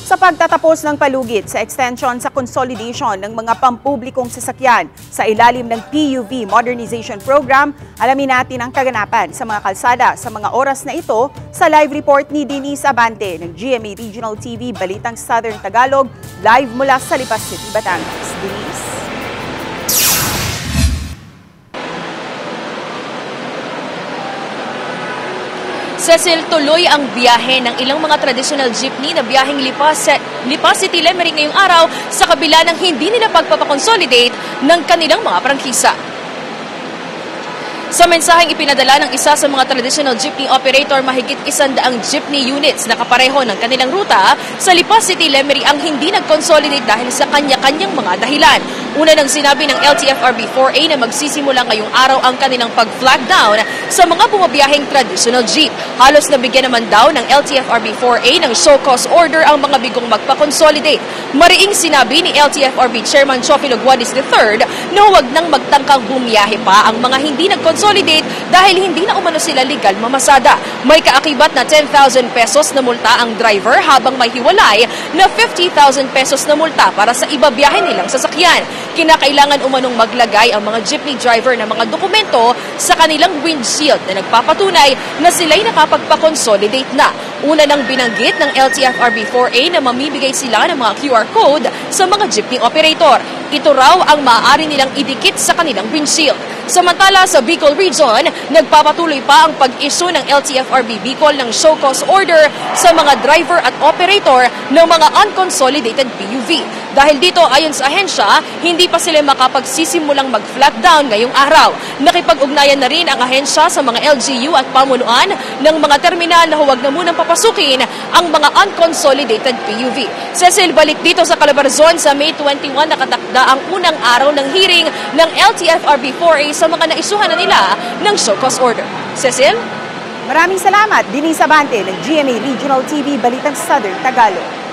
Sa pagtatapos ng palugit sa extension sa consolidation ng mga pampublikong sasakyan sa ilalim ng PUV Modernization Program, alamin natin ang kaganapan sa mga kalsada sa mga oras na ito sa live report ni Denise Abante ng GMA Regional TV Balitang Southern Tagalog, live mula sa Lipas City, Batangas. Denise? Cecil, tuloy ang biyahe ng ilang mga traditional jeepney na biyaheng Lipas City, Lemery ngayong araw sa kabila ng hindi nila pagpapakonsolidate ng kanilang mga prangkisa. Sa mensaheng ipinadala ng isa sa mga traditional jeepney operator, mahigit 100 jeepney units na kapareho ng kanilang ruta sa Lipas City, Lemery ang hindi nag-consolidate dahil sa kanya-kanyang mga dahilan. Una nang sinabi ng LTFRB-4A na magsisimula ngayong araw ang kanilang pag-flag down sa mga bumabiyaheng traditional jeep. Halos nabigyan naman daw ng LTFRB-4A ng show cause order ang mga bigong magpa-consolidate. Mariing sinabi ni LTFRB Chairman Chofie Logwadis III na huwag nang magtangkang bumiyahe pa ang mga hindi nag-consolidate dahil hindi na umano sila legal mamasada. May kaakibat na 10,000 pesos na multa ang driver habang may hiwalay na 50,000 pesos na multa para sa ibabiyahe nilang sasakyan. Kinakailangan umanong maglagay ang mga jeepney driver ng mga dokumento sa kanilang windshield na nagpapatunay na sila'y nakapagpa-consolidate na. Una nang binanggit ng LTFRB-4A na mamibigay sila ng mga QR code sa mga jeepney operator. Ito raw ang maaari nilang idikit sa kanilang windshield. Samantala sa Bicol Region, nagpapatuloy pa ang pag-issue ng LTFRB Bicol ng show cause order sa mga driver at operator ng mga unconsolidated PUV. Dahil dito, ayon sa ahensya, hindi pa sila makapagsisimulang mag-flat down ngayong araw. Nakipag-ugnayan na rin ang ahensya sa mga LGU at pamunuan ng mga terminal na huwag na munang papasukin ang mga unconsolidated PUV. Cecil, balik dito sa Calabarzon sa May 21 nakatakda ang unang araw ng hearing ng LTFRB-4A sa mga naisuhan na nila ng show cause order. Cecil? Maraming salamat, Denise Abante ng GMA Regional TV Balitang Southern Tagalog.